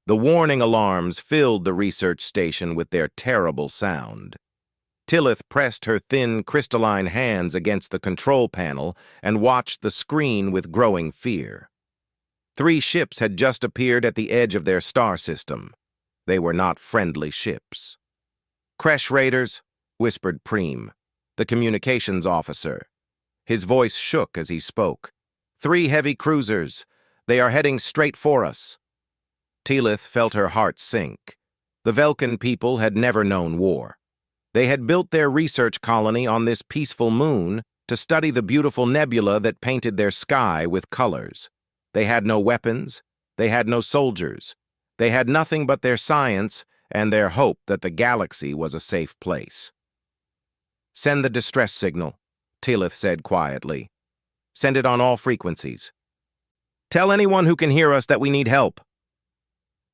The warning alarms filled the research station with their terrible sound. Tillith pressed her thin, crystalline hands against the control panel and watched the screen with growing fear. 3 ships had just appeared at the edge of their star system. They were not friendly ships. "Kresh Raiders," whispered Preem, the communications officer. His voice shook as he spoke. 3 heavy cruisers. They are heading straight for us." Tillith felt her heart sink. The Velkin people had never known war. They had built their research colony on this peaceful moon to study the beautiful nebula that painted their sky with colors. They had no weapons. They had no soldiers. They had nothing but their science and their hope that the galaxy was a safe place. "Send the distress signal," Tillith said quietly. "Send it on all frequencies. Tell anyone who can hear us that we need help."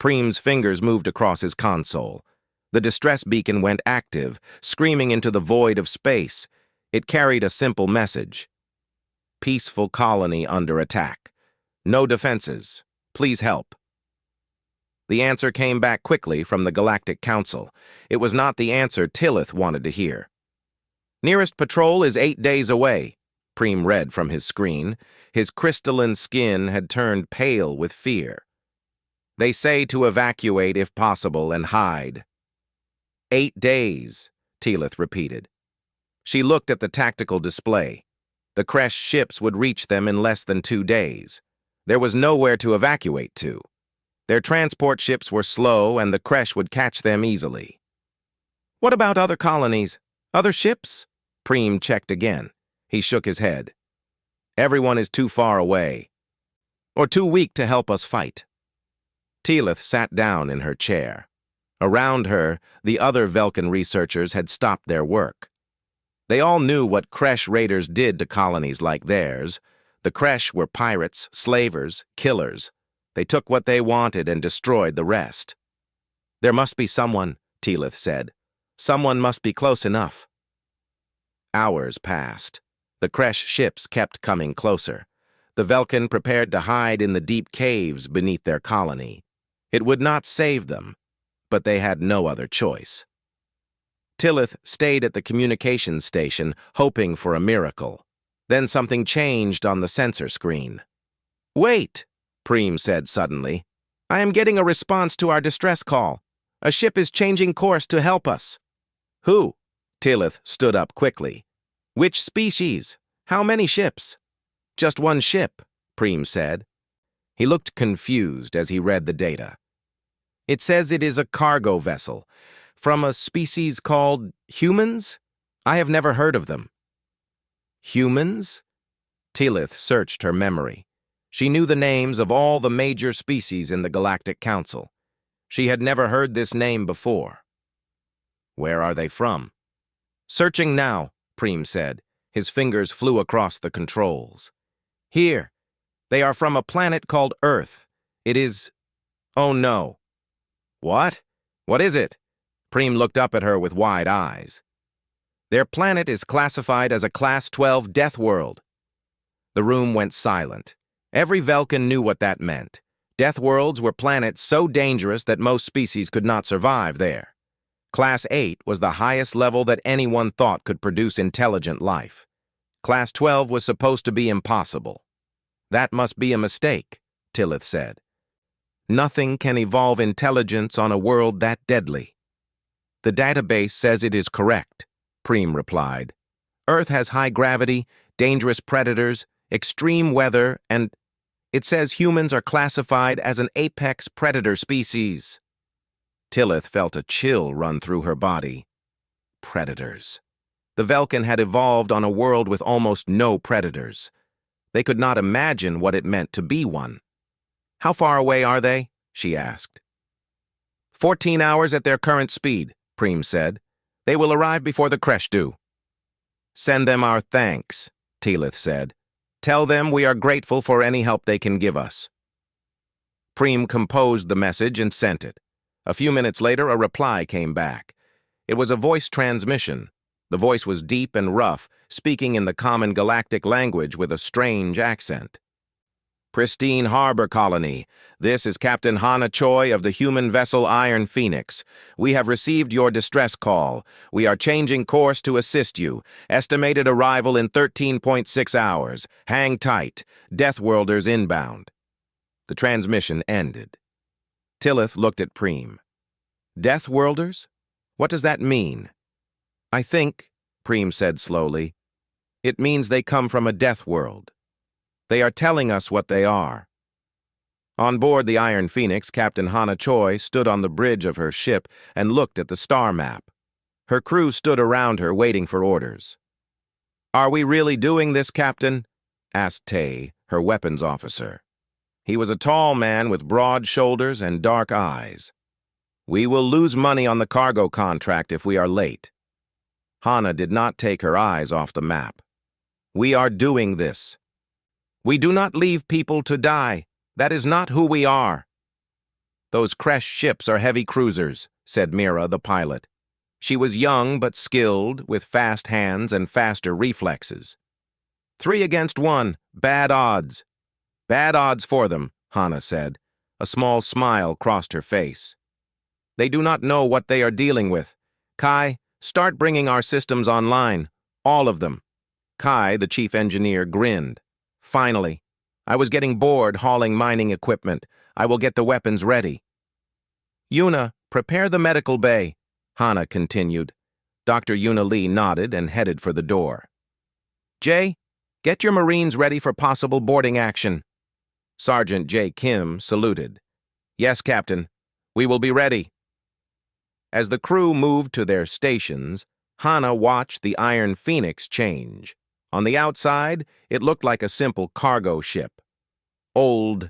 Preem's fingers moved across his console. The distress beacon went active, screaming into the void of space. It carried a simple message. "Peaceful colony under attack. No defenses. Please help." The answer came back quickly from the Galactic Council. It was not the answer Tillith wanted to hear. "Nearest patrol is 8 days away," Preem read from his screen. His crystalline skin had turned pale with fear. "They say to evacuate if possible and hide." 8 days, Tillith repeated. She looked at the tactical display. The Kresh ships would reach them in less than 2 days. There was nowhere to evacuate to. Their transport ships were slow, and the Kresh would catch them easily. "What about other colonies? Other ships?" Preem checked again. He shook his head. "Everyone is too far away, or too weak to help us fight." Tillith sat down in her chair. Around her, the other Velkin researchers had stopped their work. They all knew what Kresh raiders did to colonies like theirs. The Kresh were pirates, slavers, killers. They took what they wanted and destroyed the rest. "There must be someone," Tillith said. "Someone must be close enough." Hours passed. The Kresh ships kept coming closer. The Velkin prepared to hide in the deep caves beneath their colony. It would not save them, but they had no other choice. Tillith stayed at the communications station, hoping for a miracle. Then something changed on the sensor screen. "Wait," Preem said suddenly. "I am getting a response to our distress call. A ship is changing course to help us." "Who?" Tillith stood up quickly. "Which species? How many ships?" "Just one ship," Preem said. He looked confused as he read the data. "It says it is a cargo vessel, from a species called humans? I have never heard of them." "Humans?" Tillith searched her memory. She knew the names of all the major species in the Galactic Council. She had never heard this name before. "Where are they from?" "Searching now," Preem said. His fingers flew across the controls. "Here. They are from a planet called Earth. It is... Oh no." "What? What is it?" Preem looked up at her with wide eyes. "Their planet is classified as a Class 12 death world." The room went silent. Every Velkin knew what that meant. Death worlds were planets so dangerous that most species could not survive there. Class 8 was the highest level that anyone thought could produce intelligent life. Class 12 was supposed to be impossible. "That must be a mistake," Tillith said. "Nothing can evolve intelligence on a world that deadly." "The database says it is correct," Preem replied. "Earth has high gravity, dangerous predators, extreme weather, and it says humans are classified as an apex predator species." Tillith felt a chill run through her body. Predators. The Velkin had evolved on a world with almost no predators. They could not imagine what it meant to be one. "How far away are they?" she asked. 14 hours at their current speed," Preem said. "They will arrive before the Kresh do." "Send them our thanks," Tillith said. "Tell them we are grateful for any help they can give us." Preem composed the message and sent it. A few minutes later, a reply came back. It was a voice transmission. The voice was deep and rough, speaking in the common galactic language with a strange accent. Pristine Harbor Colony. This is Captain Hana Choi of the human vessel Iron Phoenix. We have received your distress call. We are changing course to assist you. Estimated arrival in 13.6 hours. Hang tight. Deathworlders inbound. The transmission ended. Tillith looked at Preem. Deathworlders? What does that mean? I think, Preem said slowly, it means they come from a death world. They are telling us what they are. On board the Iron Phoenix, Captain Hana Choi stood on the bridge of her ship and looked at the star map. Her crew stood around her waiting for orders. Are we really doing this, Captain? Asked Tay, her weapons officer. He was a tall man with broad shoulders and dark eyes. We will lose money on the cargo contract if we are late. Hana did not take her eyes off the map. We are doing this. We do not leave people to die. That is not who we are. Those Kresh ships are heavy cruisers, said Mira, the pilot. She was young but skilled, with fast hands and faster reflexes. 3 against 1, bad odds. Bad odds for them, Hana said. A small smile crossed her face. They do not know what they are dealing with. Kai, start bringing our systems online. All of them. Kai, the chief engineer, grinned. Finally. I was getting bored hauling mining equipment. I will get the weapons ready. Yuna, prepare the medical bay, Hana continued. Dr. Yuna Lee nodded and headed for the door. Jay, get your Marines ready for possible boarding action. Sergeant J. Kim saluted. Yes, Captain. We will be ready. As the crew moved to their stations, Hana watched the Iron Phoenix change. On the outside, it looked like a simple cargo ship. Old,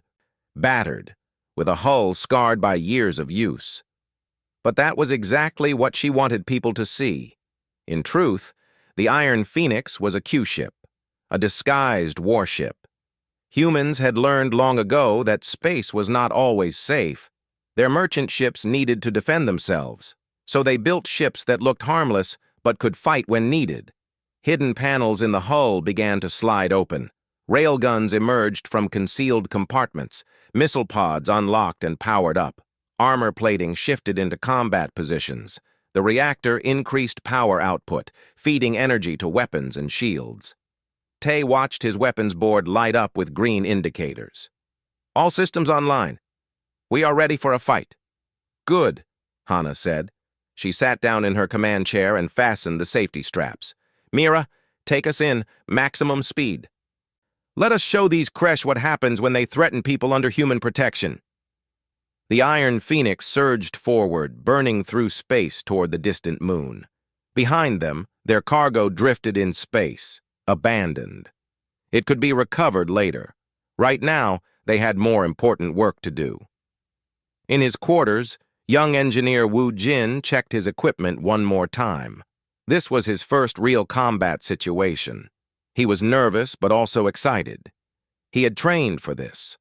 battered, with a hull scarred by years of use. But that was exactly what she wanted people to see. In truth, the Iron Phoenix was a Q-ship, a disguised warship. Humans had learned long ago that space was not always safe. Their merchant ships needed to defend themselves, so they built ships that looked harmless but could fight when needed. Hidden panels in the hull began to slide open. Railguns emerged from concealed compartments. Missile pods unlocked and powered up. Armor plating shifted into combat positions. The reactor increased power output, feeding energy to weapons and shields. Tay watched his weapons board light up with green indicators. All systems online. We are ready for a fight. Good, Hana said. She sat down in her command chair and fastened the safety straps. Mira, take us in, maximum speed. Let us show these Kresh what happens when they threaten people under human protection. The Iron Phoenix surged forward, burning through space toward the distant moon. Behind them, their cargo drifted in space, abandoned. It could be recovered later. Right now, they had more important work to do. In his quarters, young engineer Wu Jin checked his equipment one more time. This was his first real combat situation. He was nervous but also excited. He had trained for this.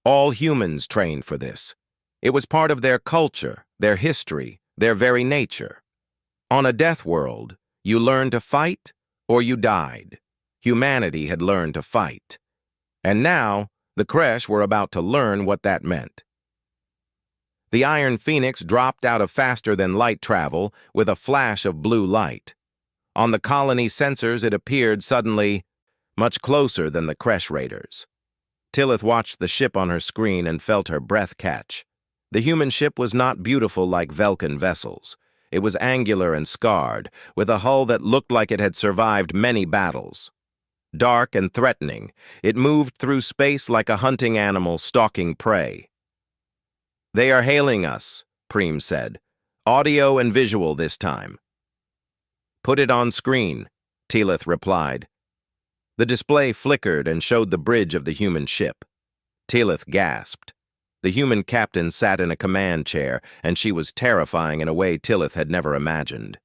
All humans trained for this. It was part of their culture, their history, their very nature. On a death world, you learned to fight or you died. Humanity had learned to fight. And now, the Kresh were about to learn what that meant. The Iron Phoenix dropped out of faster-than-light travel with a flash of blue light. On the colony sensors, it appeared suddenly much closer than the Kresh raiders. Tillith watched the ship on her screen and felt her breath catch. The human ship was not beautiful like Velkan vessels. It was angular and scarred, with a hull that looked like it had survived many battles. Dark and threatening, it moved through space like a hunting animal stalking prey. They are hailing us, Preem said. Audio and visual this time. Put it on screen, Tillith replied. The display flickered and showed the bridge of the human ship. Tillith gasped. The human captain sat in a command chair, and she was terrifying in a way Tillith had never imagined.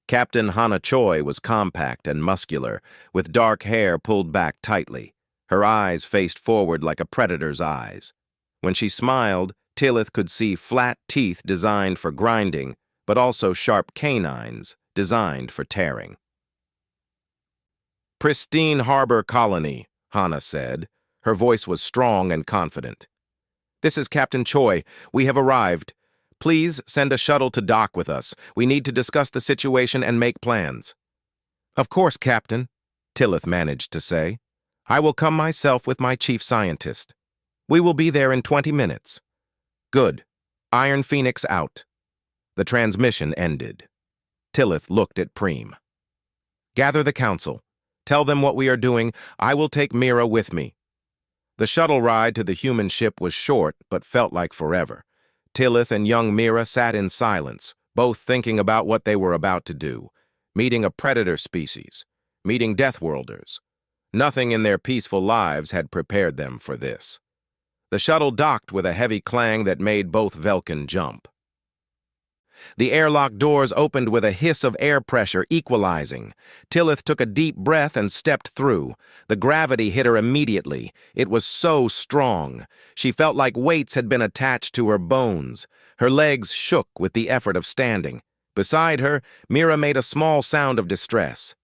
Captain Hana Choi was compact and muscular, with dark hair pulled back tightly. Her eyes faced forward like a predator's eyes. When she smiled, Tillith could see flat teeth designed for grinding, but also sharp canines designed for tearing. Pristine harbor colony, Hana said. Her voice was strong and confident. "This is Captain Choi. We have arrived. Please send a shuttle to dock with us. We need to discuss the situation and make plans." "Of course, Captain," Tillith managed to say. "I will come myself with my chief scientist. We will be there in 20 minutes. Good. Iron Phoenix out." The transmission ended. Tillith looked at Preem. "Gather the council. Tell them what we are doing. I will take Mira with me." The shuttle ride to the human ship was short, but felt like forever. Tillith and young Mira sat in silence, both thinking about what they were about to do. Meeting a predator species. Meeting Deathworlders. Nothing in their peaceful lives had prepared them for this. The shuttle docked with a heavy clang that made both Velkin jump. The airlock doors opened with a hiss of air pressure equalizing. Tillith took a deep breath and stepped through. The gravity hit her immediately. It was so strong. She felt like weights had been attached to her bones. Her legs shook with the effort of standing. Beside her, Mira made a small sound of distress.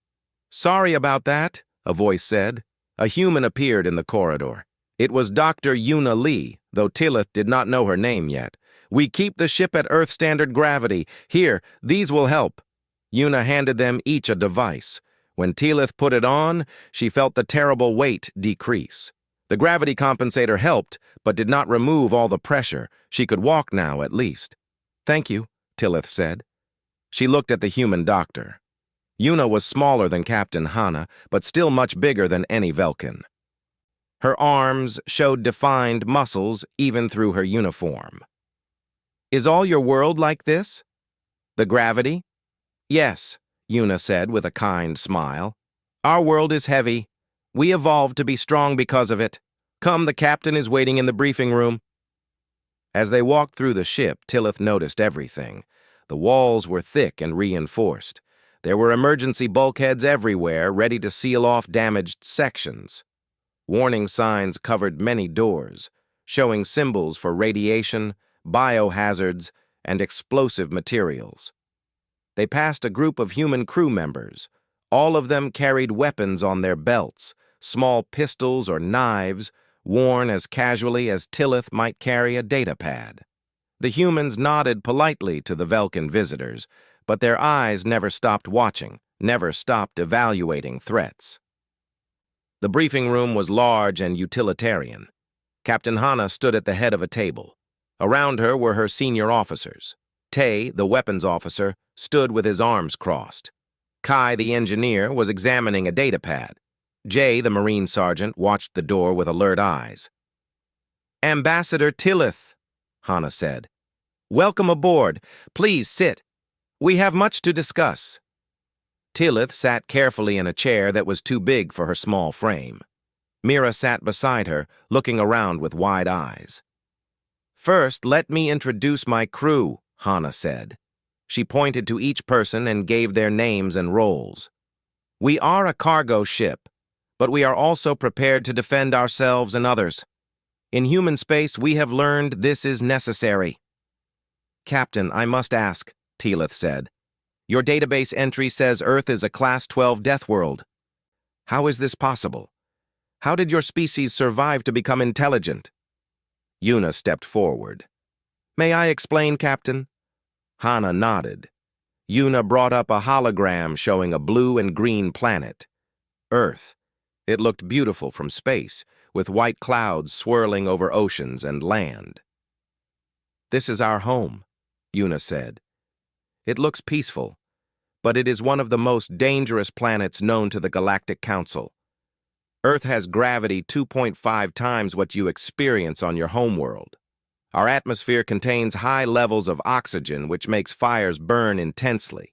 "Sorry about that," a voice said. A human appeared in the corridor. It was Dr. Yuna Lee, though Tillith did not know her name yet. "We keep the ship at Earth standard gravity. Here, these will help." Yuna handed them each a device. When Tillith put it on, she felt the terrible weight decrease. The gravity compensator helped, but did not remove all the pressure. She could walk now, at least. "Thank you," Tillith said. She looked at the human doctor. Yuna was smaller than Captain Hana, but still much bigger than any Velkin. Her arms showed defined muscles even through her uniform. "Is all your world like this? The gravity?" "Yes," Yuna said with a kind smile. "Our world is heavy. We evolved to be strong because of it. Come, the captain is waiting in the briefing room." As they walked through the ship, Tillith noticed everything. The walls were thick and reinforced. There were emergency bulkheads everywhere, ready to seal off damaged sections. Warning signs covered many doors, showing symbols for radiation, biohazards, and explosive materials. They passed a group of human crew members. All of them carried weapons on their belts, small pistols or knives, worn as casually as Tillith might carry a datapad. The humans nodded politely to the Velkin visitors, but their eyes never stopped watching, never stopped evaluating threats. The briefing room was large and utilitarian. Captain Hana stood at the head of a table. Around her were her senior officers. Tay, the weapons officer, stood with his arms crossed. Kai, the engineer, was examining a datapad. Jay, the marine sergeant, watched the door with alert eyes. "Ambassador Tillith," Hana said. "Welcome aboard. Please sit. We have much to discuss." Tillith sat carefully in a chair that was too big for her small frame. Mira sat beside her, looking around with wide eyes. "First, let me introduce my crew," Hana said. She pointed to each person and gave their names and roles. "We are a cargo ship, but we are also prepared to defend ourselves and others. In human space, we have learned this is necessary." "Captain, I must ask," Tillith said. "Your database entry says Earth is a Class 12 death world. How is this possible? How did your species survive to become intelligent?" Yuna stepped forward. "May I explain, Captain?" Hana nodded. Yuna brought up a hologram showing a blue and green planet. Earth. It looked beautiful from space, with white clouds swirling over oceans and land. "This is our home," Yuna said. "It looks peaceful, but it is one of the most dangerous planets known to the Galactic Council. Earth has gravity 2.5 times what you experience on your homeworld. Our atmosphere contains high levels of oxygen, which makes fires burn intensely.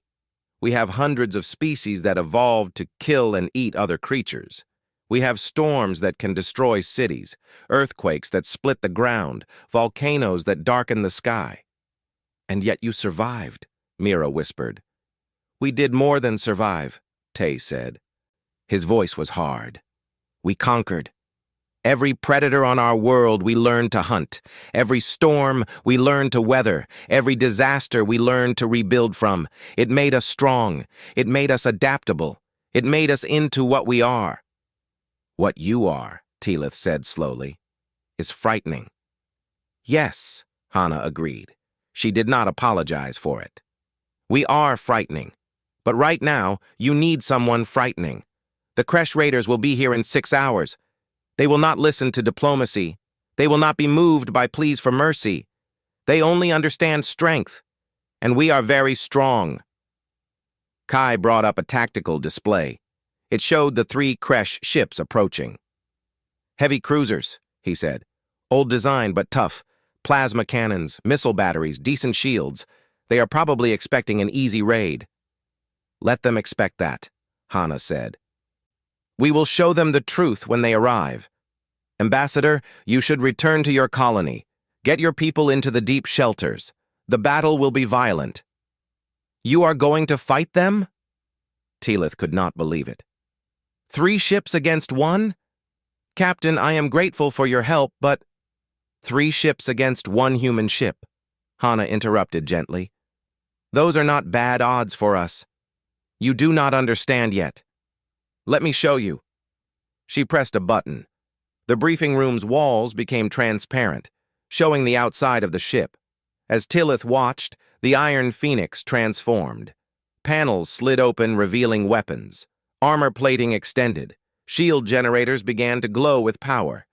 We have hundreds of species that evolved to kill and eat other creatures. We have storms that can destroy cities, earthquakes that split the ground, volcanoes that darken the sky." "And yet you survived," Mira whispered. "We did more than survive," Tay said. His voice was hard. "We conquered. Every predator on our world we learned to hunt. Every storm we learned to weather. Every disaster we learned to rebuild from. It made us strong. It made us adaptable. It made us into what we are." "What you are," Tealith said slowly, is frightening. Yes, Hana agreed. She did not apologize for it. We are frightening. But right now, you need someone frightening. The Kresh Raiders will be here in 6 hours. They will not listen to diplomacy. They will not be moved by pleas for mercy. They only understand strength. And we are very strong. Kai brought up a tactical display. It showed the 3 Kresh ships approaching. Heavy cruisers, he said. Old design but tough. Plasma cannons, missile batteries, decent shields. They are probably expecting an easy raid. Let them expect that, Hana said. We will show them the truth when they arrive. Ambassador, you should return to your colony. Get your people into the deep shelters. The battle will be violent. You are going to fight them? Tealith could not believe it. 3 ships against 1? Captain, I am grateful for your help, but... 3 ships against 1 human ship, Hana interrupted gently. Those are not bad odds for us. You do not understand yet. Let me show you. She pressed a button. The briefing room's walls became transparent, showing the outside of the ship. As Tealith watched, the Iron Phoenix transformed. Panels slid open, revealing weapons. Armor plating extended. Shield generators began to glow with power.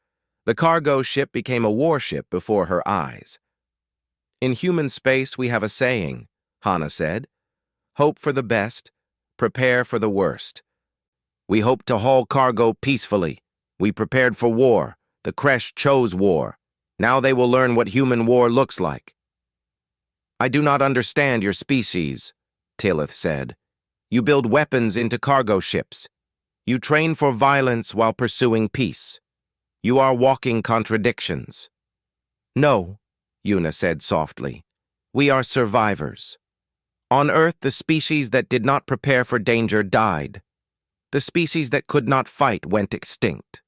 The cargo ship became a warship before her eyes. In human space, we have a saying, Hana said. Hope for the best, prepare for the worst. We hoped to haul cargo peacefully. We prepared for war. The Kresh chose war. Now they will learn what human war looks like. I do not understand your species, Tealith said. You build weapons into cargo ships. You train for violence while pursuing peace. You are walking contradictions. No, Yuna said softly. We are survivors. On Earth, the species that did not prepare for danger died. The species that could not fight went extinct.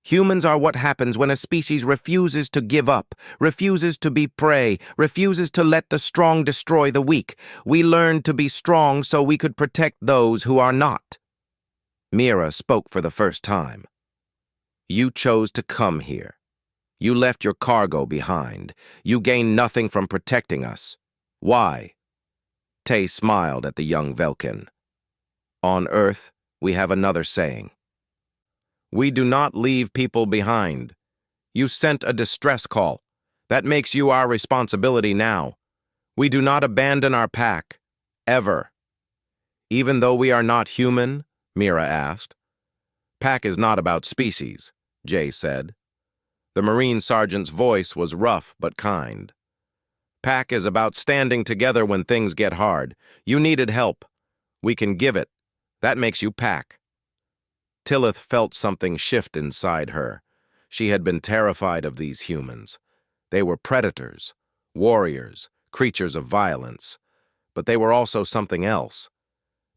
Humans are what happens when a species refuses to give up, refuses to be prey, refuses to let the strong destroy the weak. We learned to be strong so we could protect those who are not. Mira spoke for the first time. You chose to come here. You left your cargo behind. You gained nothing from protecting us. Why? Tay smiled at the young Velkin. On Earth, we have another saying. We do not leave people behind. You sent a distress call. That makes you our responsibility now. We do not abandon our pack. Ever. Even though we are not human? Mira asked. Pack is not about species, Jay said. The Marine Sergeant's voice was rough but kind. Pack is about standing together when things get hard. You needed help. We can give it. That makes you Pack. Tealith felt something shift inside her. She had been terrified of these humans. They were predators, warriors, creatures of violence. But they were also something else.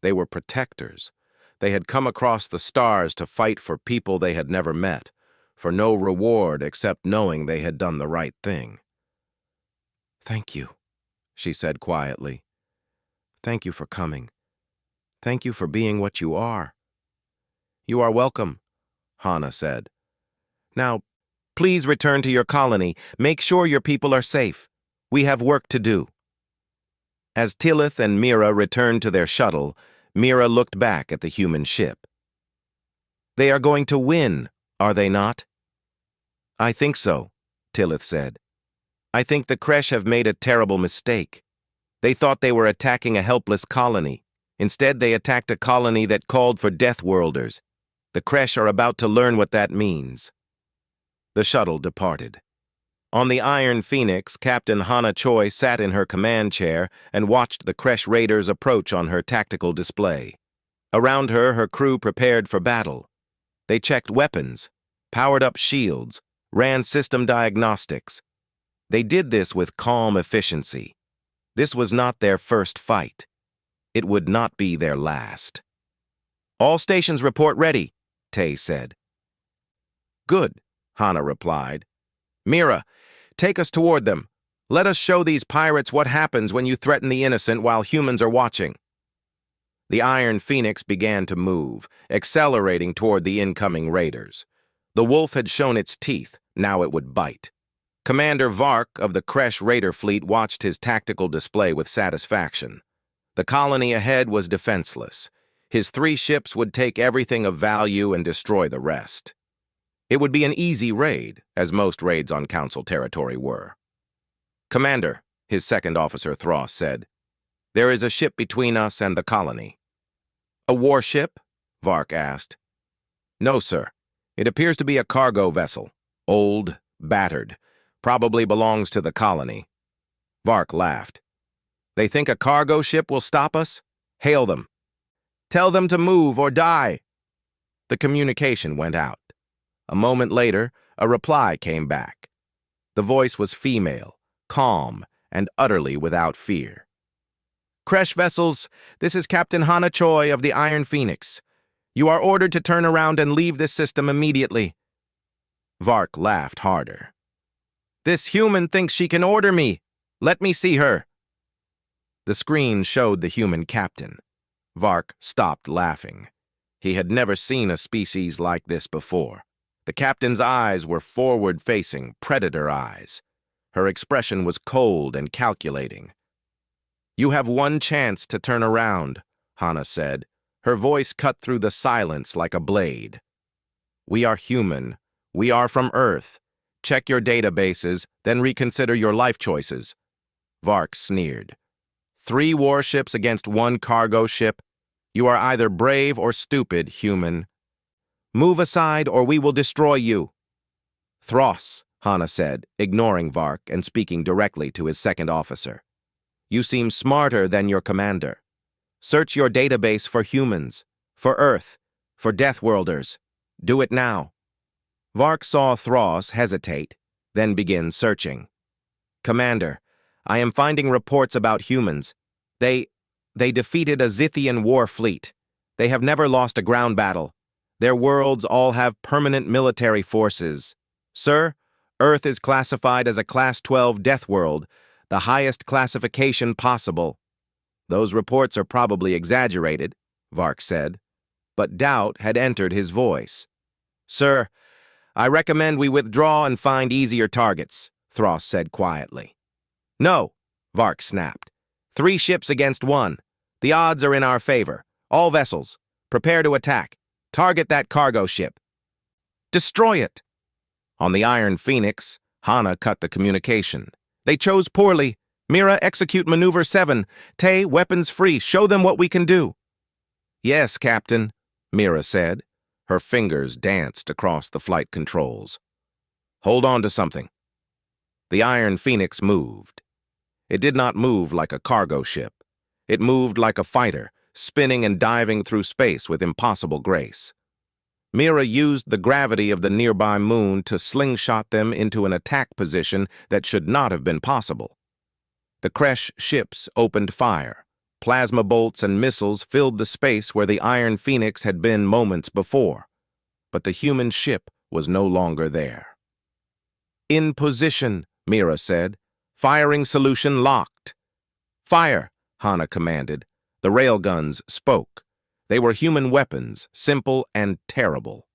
They were protectors. They had come across the stars to fight for people they had never met, for no reward except knowing they had done the right thing. Thank you, she said quietly. Thank you for coming. Thank you for being what you are. You are welcome, Hana said. Now, please return to your colony. Make sure your people are safe. We have work to do. As Tealith and Mira returned to their shuttle, Mira looked back at the human ship. They are going to win, are they not? I think so, Tealith said. I think the Kresh have made a terrible mistake. They thought they were attacking a helpless colony. Instead, they attacked a colony that called for Deathworlders. The Kresh are about to learn what that means. The shuttle departed. On the Iron Phoenix, Captain Hana Choi sat in her command chair and watched the Kresh raiders approach on her tactical display. Around her, her crew prepared for battle. They checked weapons, powered up shields, ran system diagnostics. They did this with calm efficiency. This was not their first fight. It would not be their last. All stations report ready, Tay said. Good, Hana replied. Mira, take us toward them. Let us show these pirates what happens when you threaten the innocent while humans are watching. The Iron Phoenix began to move, accelerating toward the incoming raiders. The wolf had shown its teeth, now it would bite. Commander Vark of the Kresh Raider fleet watched his tactical display with satisfaction. The colony ahead was defenseless. His 3 ships would take everything of value and destroy the rest. It would be an easy raid, as most raids on Council territory were. "Commander," his second officer Thross said, "there is a ship between us and the colony." "A warship?" Vark asked. "No, sir. It appears to be a cargo vessel. Old, battered. Probably belongs to the colony." Vark laughed. "They think a cargo ship will stop us? Hail them. Tell them to move or die." The communication went out. A moment later, a reply came back. The voice was female, calm, and utterly without fear. "Kresh vessels, this is Captain Hana Choi of the Iron Phoenix. You are ordered to turn around and leave this system immediately." Vark laughed harder. "This human thinks she can order me. Let me see her." The screen showed the human captain. Vark stopped laughing. He had never seen a species like this before. The captain's eyes were forward-facing, predator eyes. Her expression was cold and calculating. "You have one chance to turn around," Hana said. Her voice cut through the silence like a blade. "We are human. We are from Earth. Check your databases, then reconsider your life choices." Vark sneered. 3 warships against 1 cargo ship? You are either brave or stupid, human. Move aside or we will destroy you." "Thross," Hana said, ignoring Vark and speaking directly to his second officer. "You seem smarter than your commander. Search your database for humans, for Earth, for Deathworlders. Do it now." Vark saw Thross hesitate, then begin searching. "Commander, I am finding reports about humans. They defeated a Zithian war fleet. They have never lost a ground battle. Their worlds all have permanent military forces. Sir, Earth is classified as a Class 12 death world, the highest classification possible." "Those reports are probably exaggerated," Vark said, but doubt had entered his voice. "Sir, I recommend we withdraw and find easier targets," Thross said quietly. "No," Vark snapped. 3 ships against 1. The odds are in our favor. All vessels, prepare to attack. Target that cargo ship. Destroy it." On the Iron Phoenix, Hana cut the communication. "They chose poorly. Mira, execute Maneuver 7. Tay, weapons free. Show them what we can do." "Yes, Captain," Mira said. Her fingers danced across the flight controls. "Hold on to something." The Iron Phoenix moved. It did not move like a cargo ship. It moved like a fighter, spinning and diving through space with impossible grace. Mira used the gravity of the nearby moon to slingshot them into an attack position that should not have been possible. The Kresh ships opened fire. Plasma bolts and missiles filled the space where the Iron Phoenix had been moments before. But the human ship was no longer there. "In position," Mira said. "Firing solution locked." "Fire," Hana commanded. The railguns spoke. They were human weapons, simple and terrible.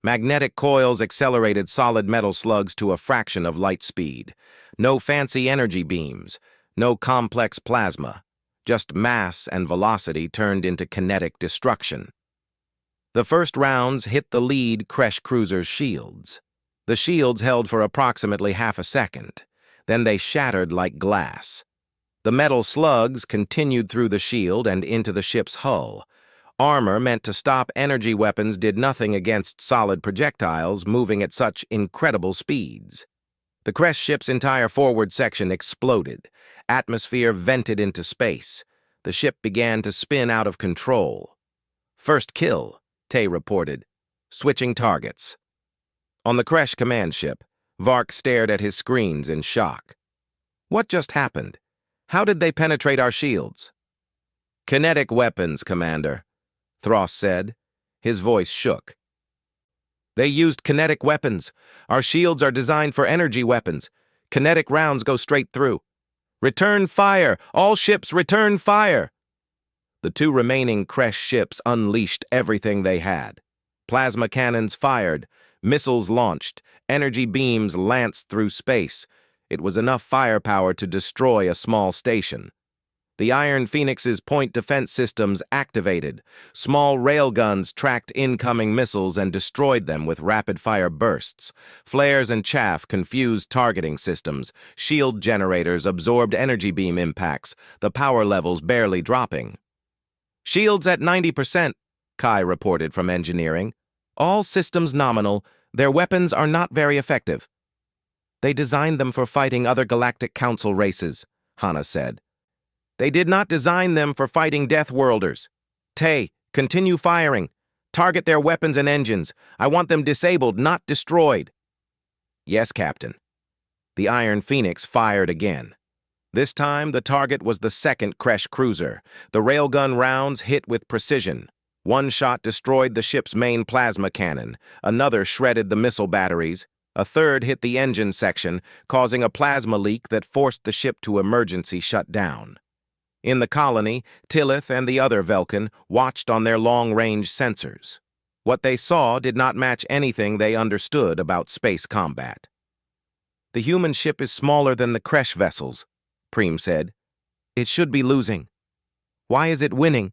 Magnetic coils accelerated solid metal slugs to a fraction of light speed. No fancy energy beams, no complex plasma, just mass and velocity turned into kinetic destruction. The first rounds hit the lead Kresh cruiser's shields. The shields held for approximately half a second. Then they shattered like glass. The metal slugs continued through the shield and into the ship's hull. Armor meant to stop energy weapons did nothing against solid projectiles moving at such incredible speeds. The Kresh ship's entire forward section exploded. Atmosphere vented into space. The ship began to spin out of control. "First kill," Tay reported, switching targets. On the Kresh command ship, Vark stared at his screens in shock. What just happened? How did they penetrate our shields? "Kinetic weapons, Commander," Thross said. His voice shook. "They used kinetic weapons. Our shields are designed for energy weapons. Kinetic rounds go straight through. Return fire! All ships return fire!" The 2 remaining Kresh ships unleashed everything they had. Plasma cannons fired. Missiles launched, energy beams lanced through space. It was enough firepower to destroy a small station. The Iron Phoenix's point defense systems activated. Small railguns tracked incoming missiles and destroyed them with rapid-fire bursts. Flares and chaff confused targeting systems. Shield generators absorbed energy beam impacts, the power levels barely dropping. "Shields at 90%, Kai reported from engineering. "All systems nominal. Their weapons are not very effective." "They designed them for fighting other Galactic Council races," Hana said. "They did not design them for fighting Deathworlders. Tay, continue firing. Target their weapons and engines. I want them disabled, not destroyed." "Yes, Captain." The Iron Phoenix fired again. This time, the target was the second Kresh cruiser. The railgun rounds hit with precision. One shot destroyed the ship's main plasma cannon. Another shredded the missile batteries. A third hit the engine section, causing a plasma leak that forced the ship to emergency shutdown. In the colony, Tillith and the other Velkin watched on their long-range sensors. What they saw did not match anything they understood about space combat. "The human ship is smaller than the Kresh vessels," Preem said. "It should be losing. Why is it winning?"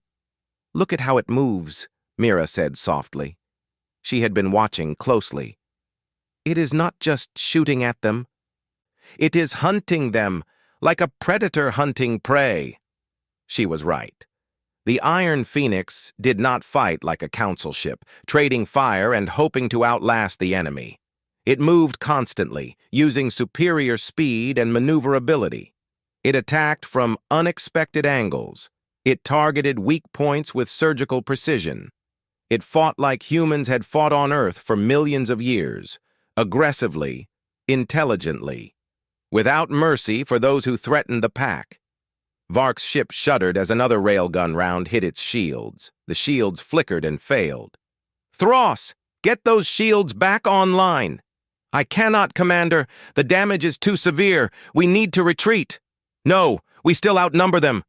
"Look at how it moves," Mira said softly. She had been watching closely. "It is not just shooting at them. It is hunting them, like a predator hunting prey." She was right. The Iron Phoenix did not fight like a council ship, trading fire and hoping to outlast the enemy. It moved constantly, using superior speed and maneuverability. It attacked from unexpected angles. It targeted weak points with surgical precision. It fought like humans had fought on Earth for millions of years, aggressively, intelligently, without mercy for those who threatened the pack. Vark's ship shuddered as another railgun round hit its shields. The shields flickered and failed. "Thros, get those shields back online." "I cannot, Commander. The damage is too severe. We need to retreat." "No, we still outnumber them.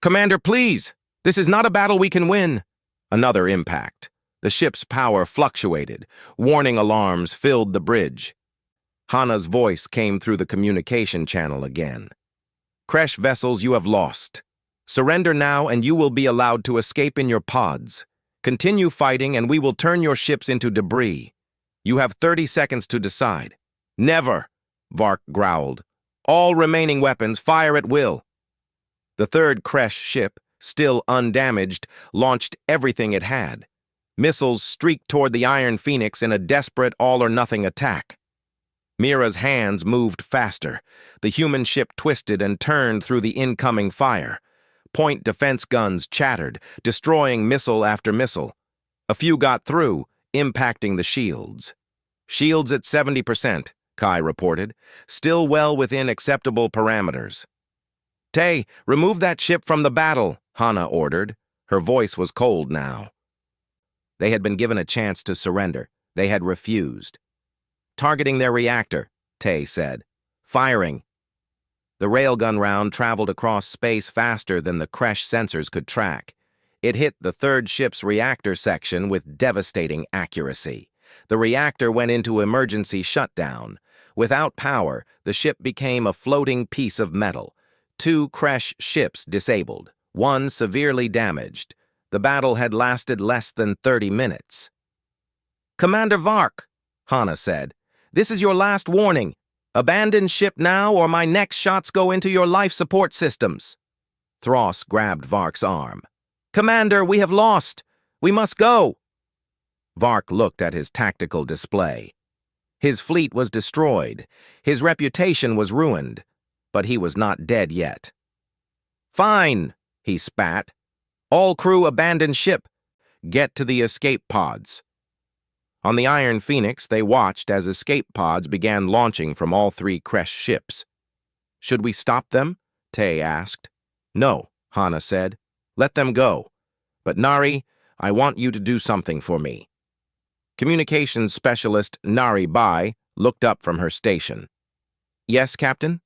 Commander, please. This is not a battle we can win." Another impact. The ship's power fluctuated. Warning alarms filled the bridge. Hana's voice came through the communication channel again. "Kresh vessels, you have lost. Surrender now and you will be allowed to escape in your pods. Continue fighting and we will turn your ships into debris. You have 30 seconds to decide." "Never," Vark growled. "All remaining weapons fire at will." The third Kresh ship, still undamaged, launched everything it had. Missiles streaked toward the Iron Phoenix in a desperate all-or-nothing attack. Mira's hands moved faster. The human ship twisted and turned through the incoming fire. Point defense guns chattered, destroying missile after missile. A few got through, impacting the shields. "Shields at 70%, Kai reported, still well within acceptable parameters. "Tay, remove that ship from the battle," Hana ordered. Her voice was cold now. They had been given a chance to surrender. They had refused. "Targeting their reactor," Tay said. "Firing." The railgun round traveled across space faster than the Kresh sensors could track. It hit the third ship's reactor section with devastating accuracy. The reactor went into emergency shutdown. Without power, the ship became a floating piece of metal. 2 Kresh ships disabled, 1 severely damaged. The battle had lasted less than 30 minutes. "Commander Vark," Hana said, "this is your last warning. Abandon ship now or my next shots go into your life support systems." Thros grabbed Vark's arm. "Commander, we have lost. We must go." Vark looked at his tactical display. His fleet was destroyed. His reputation was ruined. But he was not dead yet. "Fine," he spat. "All crew abandon ship. Get to the escape pods." On the Iron Phoenix, they watched as escape pods began launching from all 3 Kresh ships. "Should we stop them?" Tay asked. "No," Hana said. "Let them go. But Nari, I want you to do something for me." Communications specialist Nari Bai looked up from her station. "Yes, Captain?"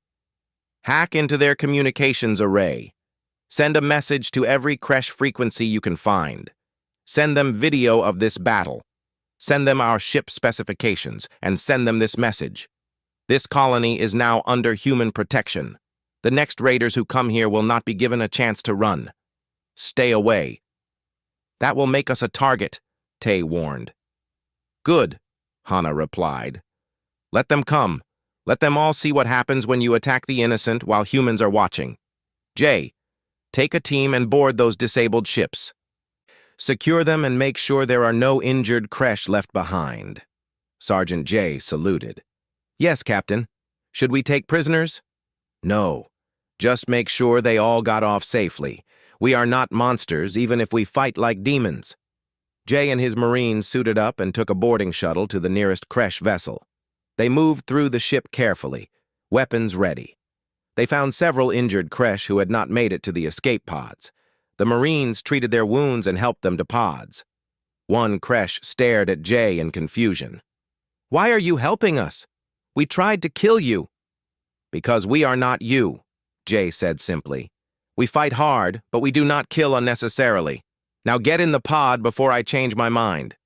"Hack into their communications array. Send a message to every Kresh frequency you can find. Send them video of this battle. Send them our ship specifications and send them this message. This colony is now under human protection. The next raiders who come here will not be given a chance to run. Stay away. That will make us a target, Tay warned. Good, Hana replied. Let them come. Let them all see what happens when you attack the innocent while humans are watching. Jay, take a team and board those disabled ships. Secure them and make sure there are no injured creche left behind. Sergeant Jay saluted. Yes, Captain. Should we take prisoners? No. Just make sure they all got off safely. We are not monsters, even if we fight like demons. Jay and his Marines suited up and took a boarding shuttle to the nearest creche vessel. They moved through the ship carefully, weapons ready. They found several injured creche who had not made it to the escape pods. The Marines treated their wounds and helped them to pods. One creche stared at Jay in confusion. Why are you helping us? We tried to kill you. Because we are not you, Jay said simply. We fight hard, but we do not kill unnecessarily. Now get in the pod before I change my mind.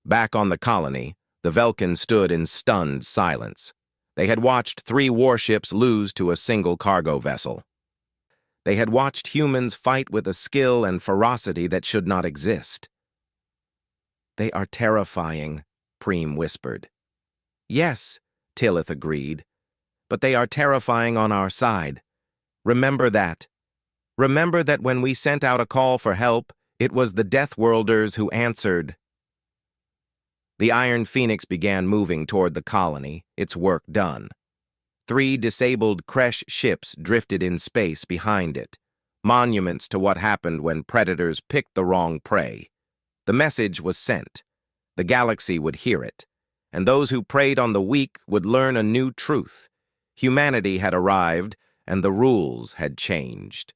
Back on the colony, the Velkin stood in stunned silence. They had watched 3 warships lose to a single cargo vessel. They had watched humans fight with a skill and ferocity that should not exist. They are terrifying, Preem whispered. Yes, Tillith agreed, but they are terrifying on our side. Remember that. Remember that when we sent out a call for help, it was the Deathworlders who answered. The Iron Phoenix began moving toward the colony, its work done. 3 disabled creche ships drifted in space behind it, monuments to what happened when predators picked the wrong prey. The message was sent. The galaxy would hear it, and those who preyed on the weak would learn a new truth. Humanity had arrived, and the rules had changed.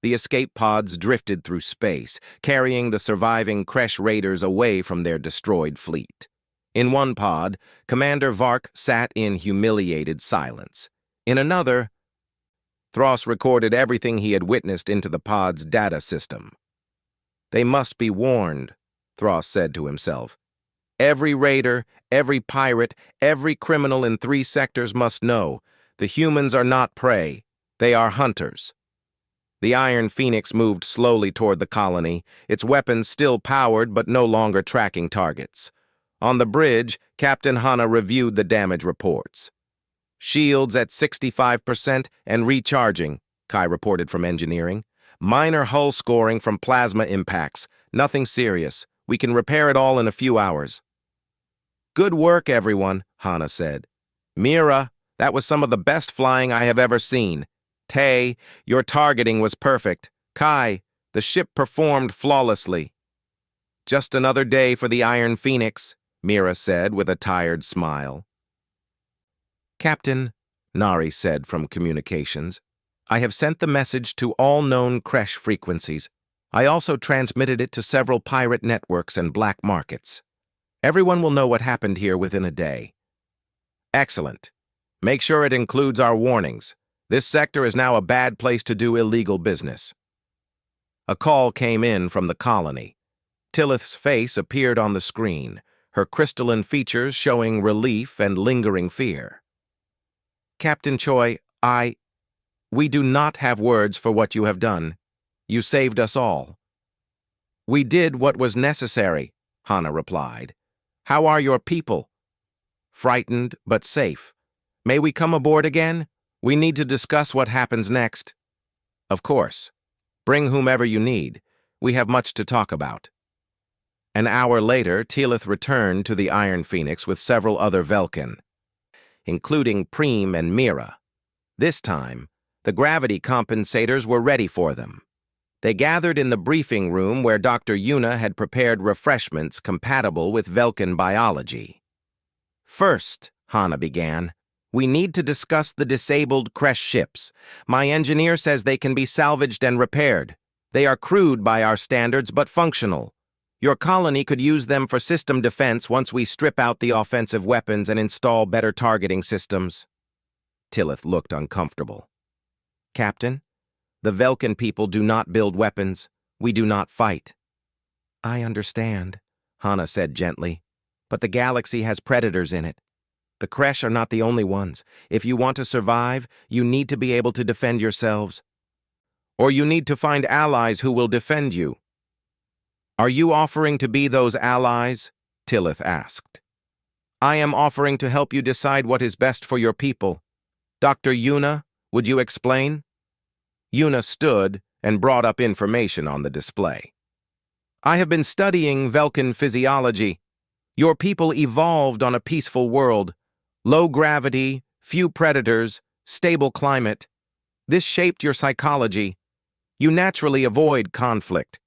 The escape pods drifted through space, carrying the surviving creche raiders away from their destroyed fleet. In one pod, Commander Vark sat in humiliated silence. In another, Thros recorded everything he had witnessed into the pod's data system. They must be warned, Thros said to himself. Every raider, every pirate, every criminal in 3 sectors must know. The humans are not prey. They are hunters. The Iron Phoenix moved slowly toward the colony, its weapons still powered but no longer tracking targets. On the bridge, Captain Hana reviewed the damage reports. Shields at 65% and recharging, Kai reported from engineering. Minor hull scoring from plasma impacts. Nothing serious. We can repair it all in a few hours. Good work, everyone, Hana said. Mira, that was some of the best flying I have ever seen. Tay, your targeting was perfect. Kai, the ship performed flawlessly. Just another day for the Iron Phoenix, Mira said with a tired smile. Captain, Nari said from communications, I have sent the message to all known creche frequencies. I also transmitted it to several pirate networks and black markets. Everyone will know what happened here within a day. Excellent. Make sure it includes our warnings. This sector is now a bad place to do illegal business. A call came in from the colony. Tillith's face appeared on the screen, her crystalline features showing relief and lingering fear. Captain Choi, we do not have words for what you have done. You saved us all. We did what was necessary, Hana replied. How are your people? Frightened, but safe. May we come aboard again? We need to discuss what happens next. Of course. Bring whomever you need. We have much to talk about. An hour later, Tillith returned to the Iron Phoenix with several other Velkin, including Preem and Mira. This time, the gravity compensators were ready for them. They gathered in the briefing room where Dr. Yuna had prepared refreshments compatible with Velkin biology. First, Hana began, we need to discuss the disabled creche ships. My engineer says they can be salvaged and repaired. They are crude by our standards, but functional. Your colony could use them for system defense once we strip out the offensive weapons and install better targeting systems. Tillith looked uncomfortable. Captain, the Velkin people do not build weapons. We do not fight. I understand, Hana said gently. but the galaxy has predators in it. The Kresh are not the only ones. If you want to survive, you need to be able to defend yourselves. Or you need to find allies who will defend you. Are you offering to be those allies? Tillith asked. I am offering to help you decide what is best for your people. Dr. Yuna, would you explain? Yuna stood and brought up information on the display. I have been studying Velkan physiology. Your people evolved on a peaceful world. Low gravity, few predators, stable climate. This shaped your psychology. You naturally avoid conflict.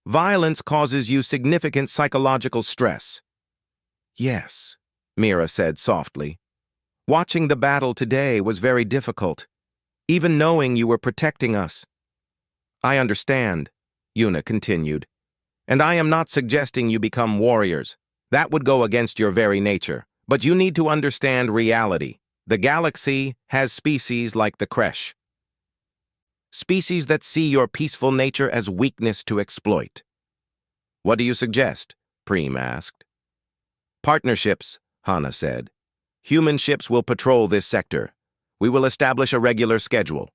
Violence causes you significant psychological stress. Yes, Mira said softly. Watching the battle today was very difficult, even knowing you were protecting us. I understand, Yuna continued, and I am not suggesting you become warriors. That would go against your very nature. But you need to understand reality. The galaxy has species like the Kresh. Species that see your peaceful nature as weakness to exploit. What do you suggest? Preem asked. Partnerships, Hana said. Human ships will patrol this sector. We will establish a regular schedule.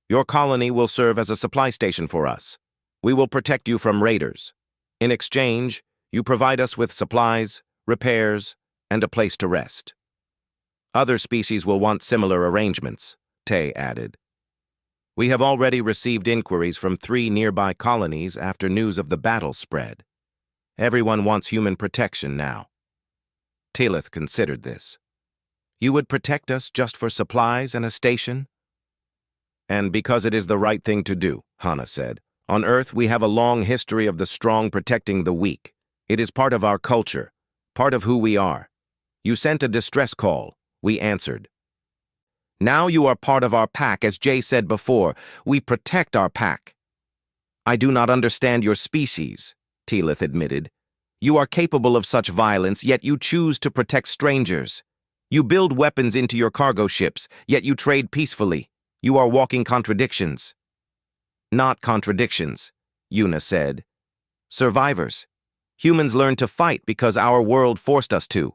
Your colony will serve as a supply station for us. We will protect you from raiders. In exchange, you provide us with supplies, repairs, and a place to rest. Other species will want similar arrangements, Tay added. We have already received inquiries from 3 nearby colonies after news of the battle spread. Everyone wants human protection now. Tillith considered this. You would protect us just for supplies and a station? And because it is the right thing to do, Hana said. On Earth, we have a long history of the strong protecting the weak. It is part of our culture, part of who we are. You sent a distress call. We answered. Now you are part of our pack, as Jay said before. We protect our pack. I do not understand your species, Tillith admitted. You are capable of such violence, yet you choose to protect strangers. You build weapons into your cargo ships, yet you trade peacefully. You are walking contradictions. Not contradictions, Yuna said. Survivors. Humans learn to fight because our world forced us to.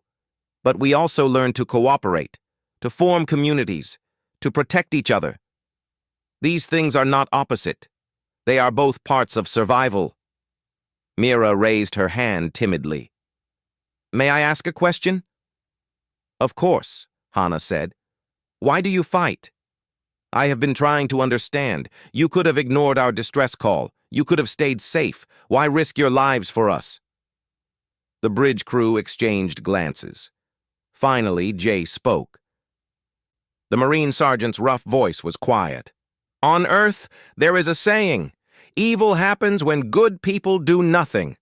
But we also learn to cooperate, to form communities, to protect each other. These things are not opposite. They are both parts of survival. Mira raised her hand timidly. May I ask a question? Of course, Hana said. Why do you fight? I have been trying to understand. You could have ignored our distress call. You could have stayed safe. Why risk your lives for us? The bridge crew exchanged glances. Finally, Jay spoke. The Marine Sergeant's rough voice was quiet. On Earth, there is a saying, evil happens when good people do nothing.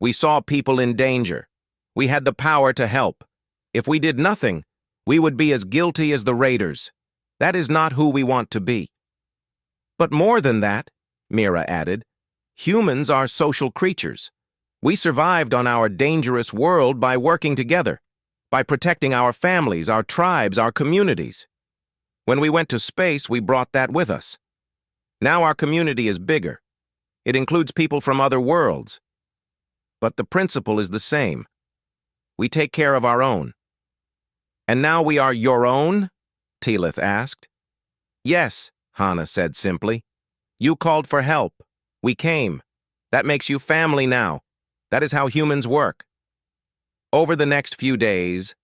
We saw people in danger. We had the power to help. If we did nothing, we would be as guilty as the raiders. That is not who we want to be. But more than that, Mira added, humans are social creatures. We survived on our dangerous world by working together, by protecting our families, our tribes, our communities. When we went to space, we brought that with us. Now our community is bigger. It includes people from other worlds. But the principle is the same. We take care of our own. And now we are your own? Tillith asked. Yes, Hana said simply. You called for help. We came. That makes you family now. That is how humans work. Over the next few days,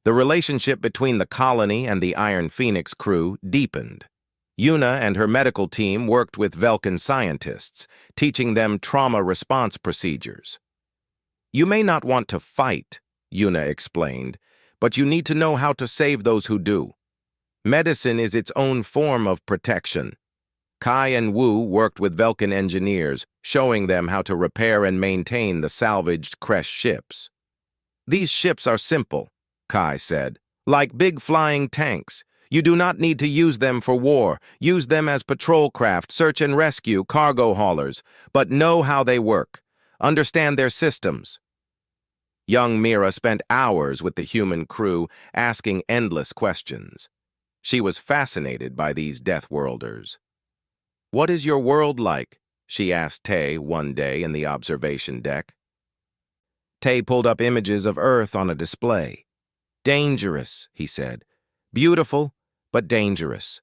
the relationship between the colony and the Iron Phoenix crew deepened. Yuna and her medical team worked with Velkan scientists, teaching them trauma response procedures. You may not want to fight, Yuna explained, but you need to know how to save those who do. Medicine is its own form of protection. Kai and Wu worked with Velkan engineers, showing them how to repair and maintain the salvaged Kresh ships. These ships are simple, Kai said, like big flying tanks. You do not need to use them for war. Use them as patrol craft, search and rescue, cargo haulers, but know how they work. Understand their systems. Young Mira spent hours with the human crew, asking endless questions. She was fascinated by these Deathworlders. What is your world like? She asked Tay one day in the observation deck. Tay pulled up images of Earth on a display. Dangerous, he said. Beautiful, but dangerous.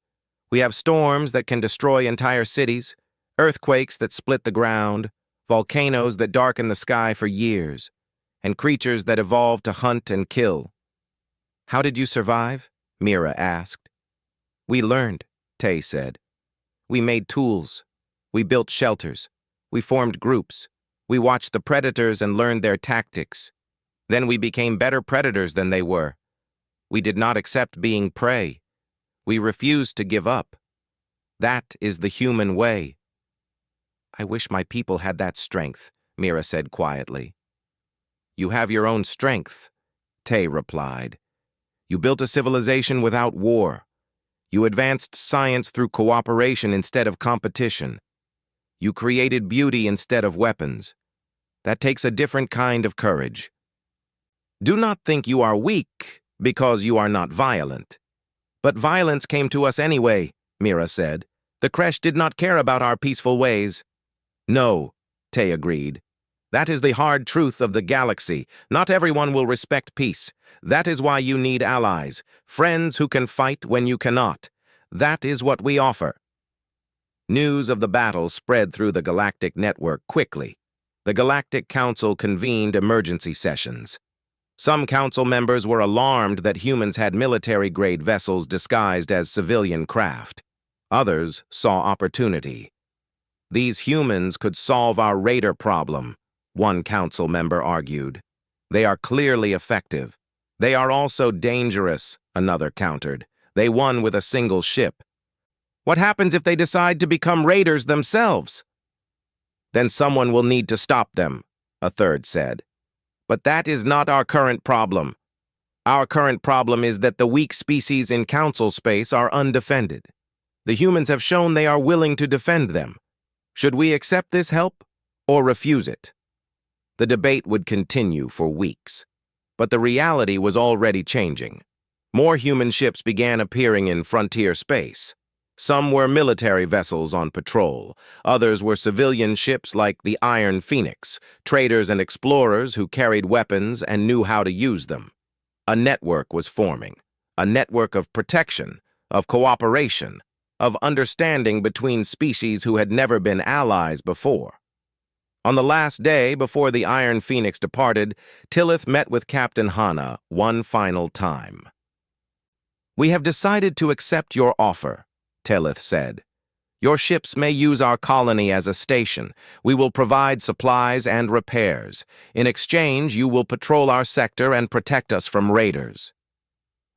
We have storms that can destroy entire cities, earthquakes that split the ground, volcanoes that darken the sky for years, and creatures that evolve to hunt and kill. How did you survive? Mira asked. We learned, Tay said. We made tools. We built shelters. We formed groups. We watched the predators and learned their tactics. Then we became better predators than they were. We did not accept being prey. We refused to give up. That is the human way. I wish my people had that strength, Mira said quietly. You have your own strength, Tay replied. You built a civilization without war. You advanced science through cooperation instead of competition. You created beauty instead of weapons. That takes a different kind of courage. Do not think you are weak because you are not violent. But violence came to us anyway, Mira said. The Kresh did not care about our peaceful ways. No, Tay agreed. That is the hard truth of the galaxy. Not everyone will respect peace. That is why you need allies, friends who can fight when you cannot. That is what we offer. News of the battle spread through the Galactic network quickly. The Galactic Council convened emergency sessions. Some council members were alarmed that humans had military-grade vessels disguised as civilian craft. Others saw opportunity. These humans could solve our raider problem, one council member argued. They are clearly effective. They are also dangerous, another countered. They won with a single ship. What happens if they decide to become raiders themselves? Then someone will need to stop them, a third said. But that is not our current problem. Our current problem is that the weak species in council space are undefended. The humans have shown they are willing to defend them. Should we accept this help or refuse it? The debate would continue for weeks. But the reality was already changing. More human ships began appearing in frontier space. Some were military vessels on patrol. Others were civilian ships like the Iron Phoenix, traders and explorers who carried weapons and knew how to use them. A network was forming, a network of protection, of cooperation, of understanding between species who had never been allies before. On the last day before the Iron Phoenix departed, Tillith met with Captain Hana one final time. We have decided to accept your offer, Tillith said. Your ships may use our colony as a station. We will provide supplies and repairs. In exchange, you will patrol our sector and protect us from raiders.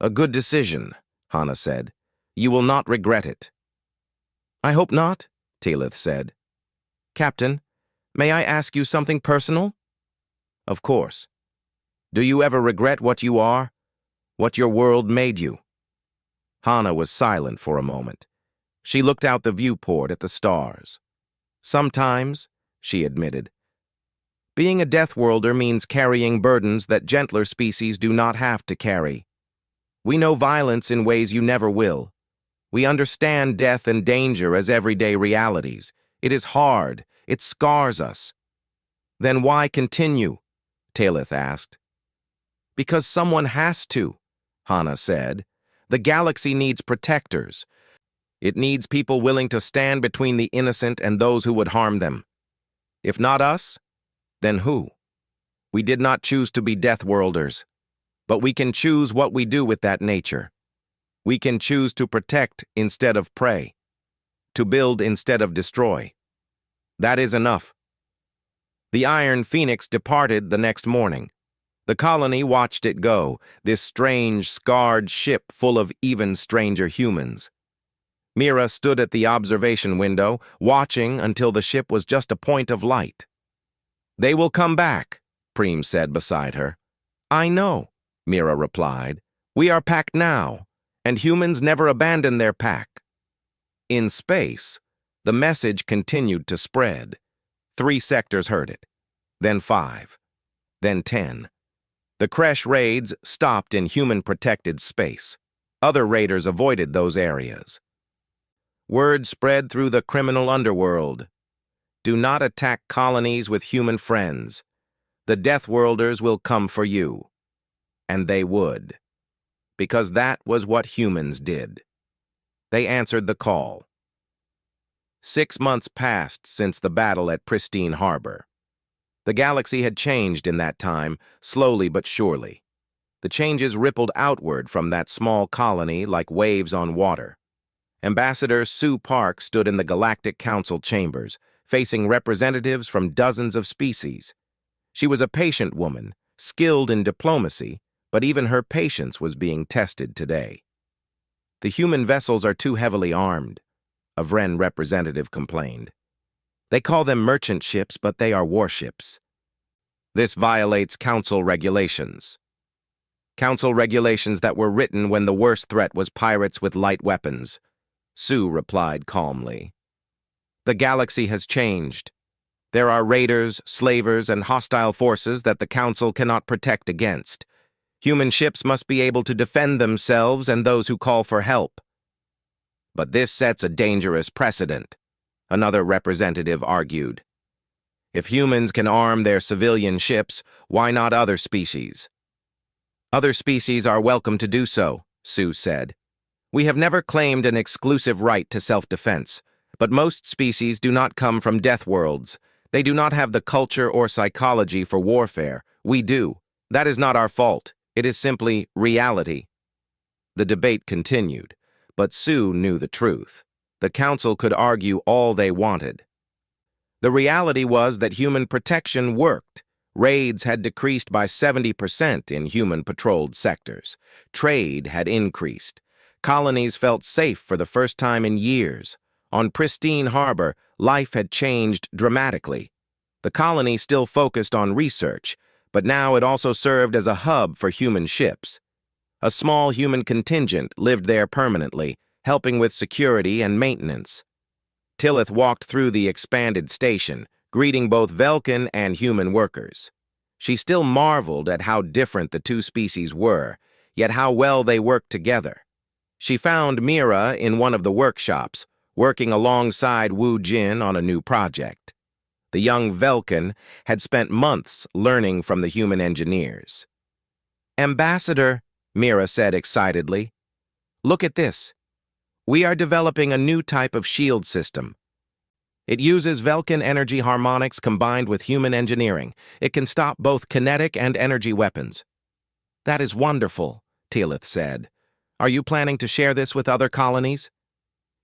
A good decision, Hana said. You will not regret it. I hope not, Tillith said. Captain, may I ask you something personal? Of course. Do you ever regret what you are? What your world made you? Hana was silent for a moment. She looked out the viewport at the stars. Sometimes, she admitted. Being a Deathworlder means carrying burdens that gentler species do not have to carry. We know violence in ways you never will. We understand death and danger as everyday realities. It is hard. It scars us. Then why continue? Tillith asked. Because someone has to, Hana said. The galaxy needs protectors. It needs people willing to stand between the innocent and those who would harm them. If not us, then who? We did not choose to be Deathworlders, but we can choose what we do with that nature. We can choose to protect instead of prey, to build instead of destroy. That is enough. The Iron Phoenix departed the next morning. The colony watched it go, this strange, scarred ship full of even stranger humans. Mira stood at the observation window, watching until the ship was just a point of light. They will come back, Preem said beside her. I know, Mira replied. We are packed now, and humans never abandon their pack. In space, the message continued to spread. 3 sectors heard it, then 5, then 10. The Kresh raids stopped in human-protected space. Other raiders avoided those areas. Word spread through the criminal underworld. Do not attack colonies with human friends. The Deathworlders will come for you. And they would. Because that was what humans did. They answered the call. 6 months passed since the battle at Pristine Harbor. The galaxy had changed in that time, slowly but surely. The changes rippled outward from that small colony like waves on water. Ambassador Sue Park stood in the Galactic Council chambers, facing representatives from dozens of species. She was a patient woman, skilled in diplomacy, but even her patience was being tested today. The human vessels are too heavily armed, a Vren representative complained. They call them merchant ships, but they are warships. This violates Council regulations. Council regulations that were written when the worst threat was pirates with light weapons, Sue replied calmly. The galaxy has changed. There are raiders, slavers, and hostile forces that the Council cannot protect against. Human ships must be able to defend themselves and those who call for help. But this sets a dangerous precedent, another representative argued. If humans can arm their civilian ships, why not other species? Other species are welcome to do so, Sue said. We have never claimed an exclusive right to self-defense, but most species do not come from death worlds. They do not have the culture or psychology for warfare. We do. That is not our fault. It is simply reality. The debate continued, but Sue knew the truth. The Council could argue all they wanted. The reality was that human protection worked. Raids had decreased by 70% in human-patrolled sectors. Trade had increased. Colonies felt safe for the first time in years. On Pristine Harbor, life had changed dramatically. The colony still focused on research, but now it also served as a hub for human ships. A small human contingent lived there permanently, helping with security and maintenance. Tillith walked through the expanded station, greeting both Velkin and human workers. She still marveled at how different the two species were, yet how well they worked together. She found Mira in one of the workshops, working alongside Wu Jin on a new project. The young Velkin had spent months learning from the human engineers. "Ambassador," Mira said excitedly, "look at this. We are developing a new type of shield system. It uses Velkin energy harmonics combined with human engineering. It can stop both kinetic and energy weapons." "That is wonderful," Tillith said. "Are you planning to share this with other colonies?"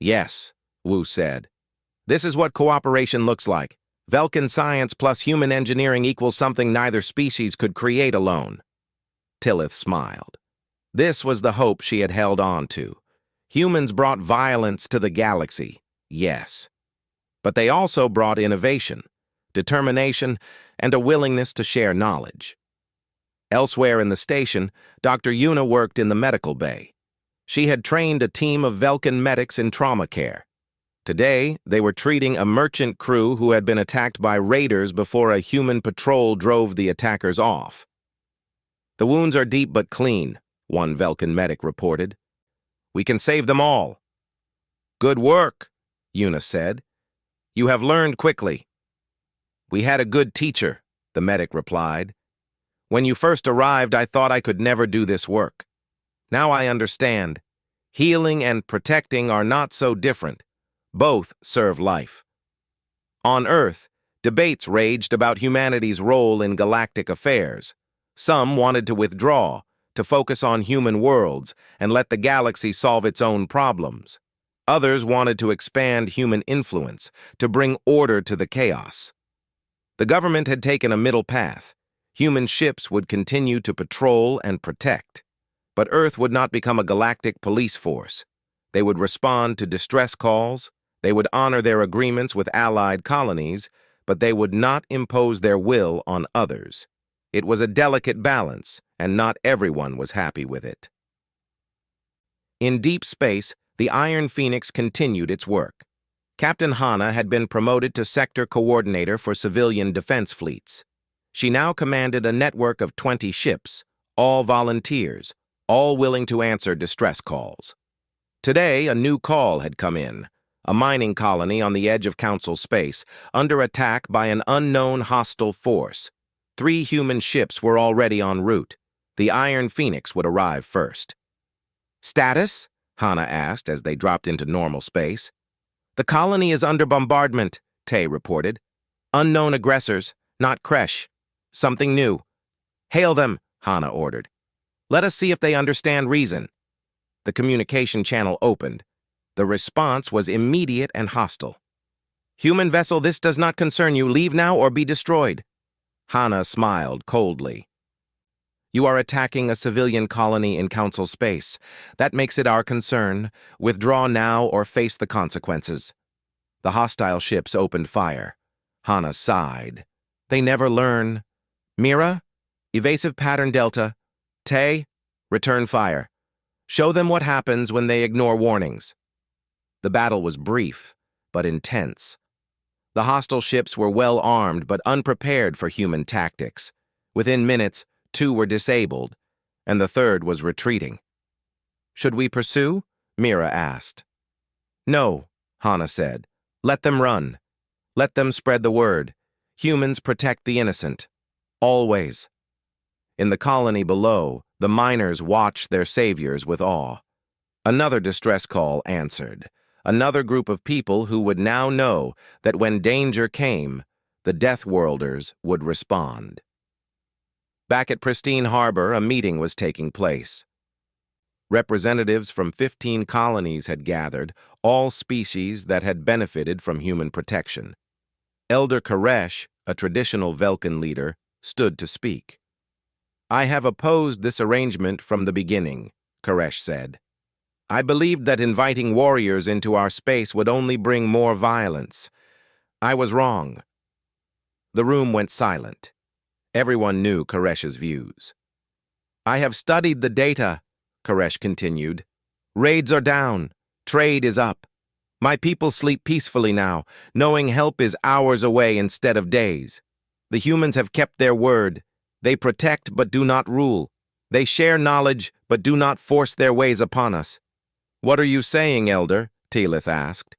"Yes," Wu said. "This is what cooperation looks like. Velkin science plus human engineering equals something neither species could create alone." Tillith smiled. This was the hope she had held on to. Humans brought violence to the galaxy, yes. But they also brought innovation, determination, and a willingness to share knowledge. Elsewhere in the station, Dr. Yuna worked in the medical bay. She had trained a team of Velkin medics in trauma care. Today, they were treating a merchant crew who had been attacked by raiders before a human patrol drove the attackers off. "The wounds are deep but clean," one Velkin medic reported. "We can save them all." "Good work," Yuna said. "You have learned quickly." "We had a good teacher," the medic replied. "When you first arrived, I thought I could never do this work. Now I understand. Healing and protecting are not so different. Both serve life." On Earth, debates raged about humanity's role in galactic affairs. Some wanted to withdraw, to focus on human worlds, and let the galaxy solve its own problems. Others wanted to expand human influence, to bring order to the chaos. The government had taken a middle path. Human ships would continue to patrol and protect. But Earth would not become a galactic police force. They would respond to distress calls. They would honor their agreements with allied colonies, but they would not impose their will on others. It was a delicate balance, and not everyone was happy with it. In deep space, the Iron Phoenix continued its work. Captain Hana had been promoted to Sector Coordinator for Civilian Defense Fleets. She now commanded a network of 20 ships, all volunteers, all willing to answer distress calls. Today, a new call had come in. A mining colony on the edge of Council space, under attack by an unknown hostile force. 3 human ships were already en route. The Iron Phoenix would arrive first. "Status?" Hana asked as they dropped into normal space. "The colony is under bombardment," Tay reported. "Unknown aggressors, not Kresh. Something new." "Hail them," Hana ordered. "Let us see if they understand reason." The communication channel opened. The response was immediate and hostile. "Human vessel, this does not concern you. Leave now or be destroyed." Hana smiled coldly. "You are attacking a civilian colony in Council space. That makes it our concern. Withdraw now or face the consequences." The hostile ships opened fire. Hana sighed. "They never learn." "Mira, evasive pattern Delta. Tay, return fire. Show them what happens when they ignore warnings." The battle was brief, but intense. The hostile ships were well armed but unprepared for human tactics. Within minutes, 2 were disabled, and the 3rd was retreating. "Should we pursue?" Mira asked. "No," Hana said. "Let them run. Let them spread the word. Humans protect the innocent. Always." In the colony below, the miners watched their saviors with awe. Another distress call answered. Another group of people who would now know that when danger came, the Deathworlders would respond. Back at Pristine Harbor, a meeting was taking place. Representatives from 15 colonies had gathered, all species that had benefited from human protection. Elder Koresh, a traditional Velkan leader, stood to speak. "I have opposed this arrangement from the beginning," Koresh said. "I believed that inviting warriors into our space would only bring more violence. I was wrong." The room went silent. Everyone knew Koresh's views. "I have studied the data," Koresh continued. "Raids are down. Trade is up. My people sleep peacefully now, knowing help is hours away instead of days. The humans have kept their word. They protect but do not rule. They share knowledge but do not force their ways upon us." "What are you saying, Elder?" Teelith asked.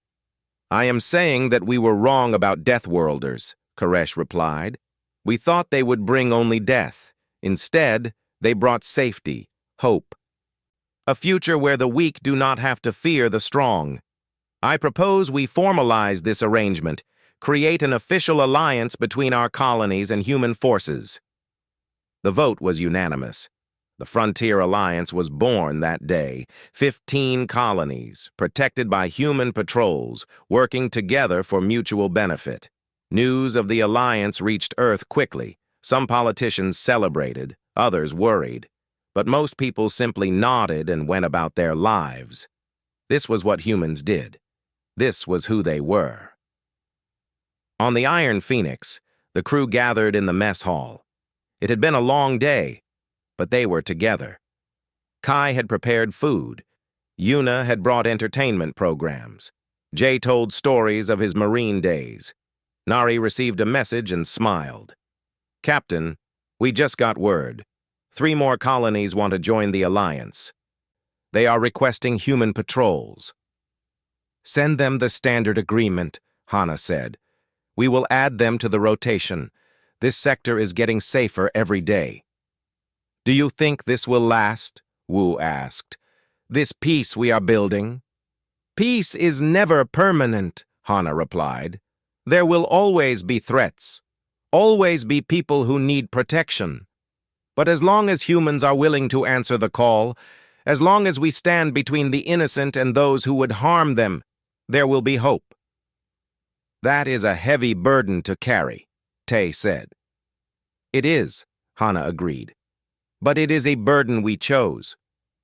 "I am saying that we were wrong about Deathworlders," Koresh replied. "We thought they would bring only death. Instead, they brought safety, hope. A future where the weak do not have to fear the strong. I propose we formalize this arrangement, create an official alliance between our colonies and human forces." The vote was unanimous. The Frontier Alliance was born that day, 15 colonies, protected by human patrols, working together for mutual benefit. News of the alliance reached Earth quickly. Some politicians celebrated, others worried. But most people simply nodded and went about their lives. This was what humans did. This was who they were. On the Iron Phoenix, the crew gathered in the mess hall. It had been a long day, but they were together. Kai had prepared food. Yuna had brought entertainment programs. Jay told stories of his Marine days. Nari received a message and smiled. "Captain, we just got word. 3 more colonies want to join the alliance. They are requesting human patrols." "Send them the standard agreement," Hana said. "We will add them to the rotation. This sector is getting safer every day." "Do you think this will last?" Wu asked. "This peace we are building?" "Peace is never permanent," Hana replied. "There will always be threats, always be people who need protection. But as long as humans are willing to answer the call, as long as we stand between the innocent and those who would harm them, there will be hope." "That is a heavy burden to carry," Tay said. "It is," Hana agreed. "But it is a burden we chose.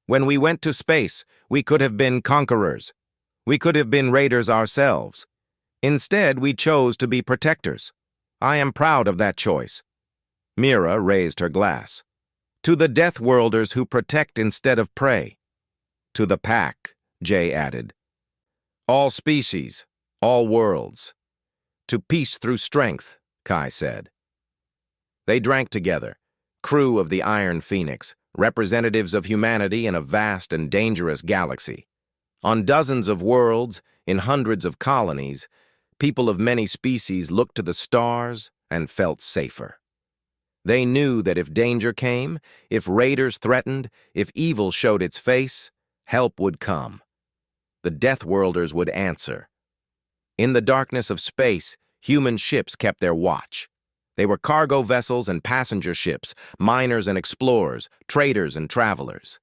When we went to space, we could have been conquerors. We could have been raiders ourselves. Instead, we chose to be protectors. I am proud of that choice." Mira raised her glass. "To the Deathworlders who protect instead of prey." "To the pack," Jay added. "All species, all worlds. To peace through strength," Kai said. They drank together, crew of the Iron Phoenix, representatives of humanity in a vast and dangerous galaxy. On dozens of worlds, in hundreds of colonies, people of many species looked to the stars and felt safer. They knew that if danger came, if raiders threatened, if evil showed its face, help would come. The Deathworlders would answer. In the darkness of space, human ships kept their watch. They were cargo vessels and passenger ships, miners and explorers, traders and travelers.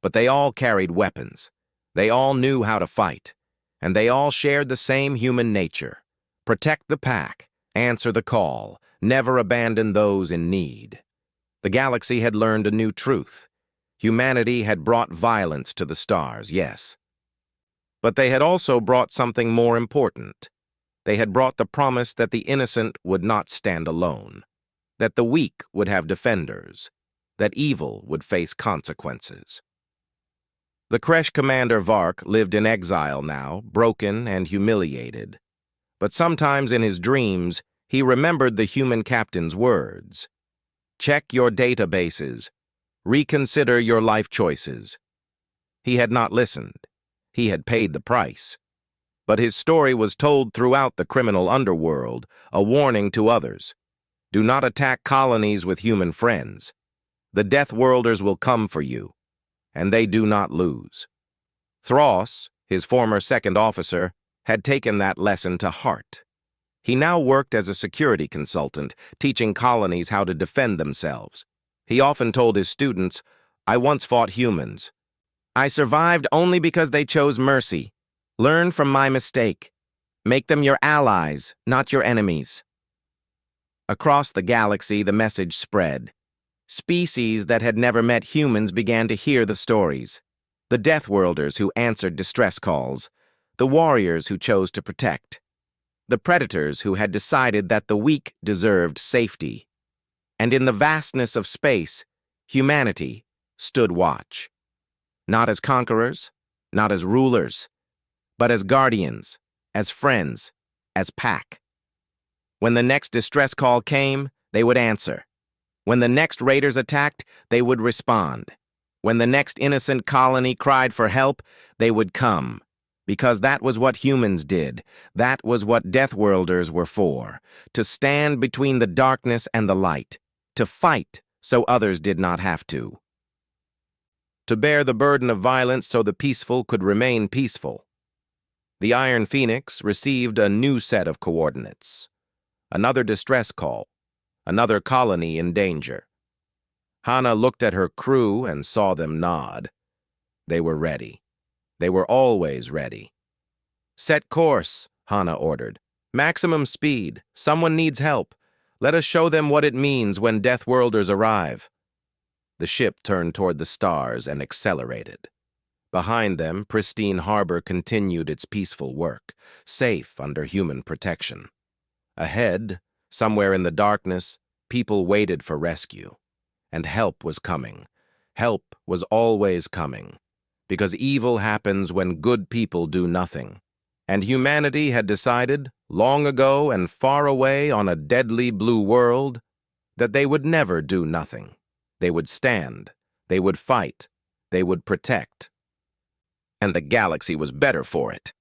But they all carried weapons. They all knew how to fight. And they all shared the same human nature. Protect the pack, answer the call, never abandon those in need. The galaxy had learned a new truth. Humanity had brought violence to the stars, yes. But they had also brought something more important. They had brought the promise that the innocent would not stand alone, that the weak would have defenders, that evil would face consequences. The Kresh commander Vark lived in exile now, broken and humiliated. But sometimes in his dreams, he remembered the human captain's words. Check your databases. Reconsider your life choices. He had not listened. He had paid the price. But his story was told throughout the criminal underworld, a warning to others. Do not attack colonies with human friends. The Deathworlders will come for you, and they do not lose. Thros, his former second officer, had taken that lesson to heart. He now worked as a security consultant, teaching colonies how to defend themselves. He often told his students, I once fought humans. I survived only because they chose mercy. Learn from my mistake. Make them your allies, not your enemies. Across the galaxy, the message spread. Species that had never met humans began to hear the stories. The Deathworlders who answered distress calls. The warriors who chose to protect. The predators who had decided that the weak deserved safety. And in the vastness of space, humanity stood watch. Not as conquerors, not as rulers, but as guardians, as friends, as pack. When the next distress call came, they would answer. When the next raiders attacked, they would respond. When the next innocent colony cried for help, they would come. Because that was what humans did. That was what Deathworlders were for. To stand between the darkness and the light. To fight so others did not have to. To bear the burden of violence so the peaceful could remain peaceful. The Iron Phoenix received a new set of coordinates. Another distress call. Another colony in danger. Hana looked at her crew and saw them nod. They were ready. They were always ready. Set course, Hana ordered. Maximum speed. Someone needs help. Let us show them what it means when Deathworlders arrive. The ship turned toward the stars and accelerated. Behind them, Pristine Harbor continued its peaceful work, safe under human protection. Ahead, somewhere in the darkness, people waited for rescue. And help was coming. Help was always coming. Because evil happens when good people do nothing. And humanity had decided, long ago and far away on a deadly blue world, that they would never do nothing. They would stand. They would fight. They would protect. And the galaxy was better for it.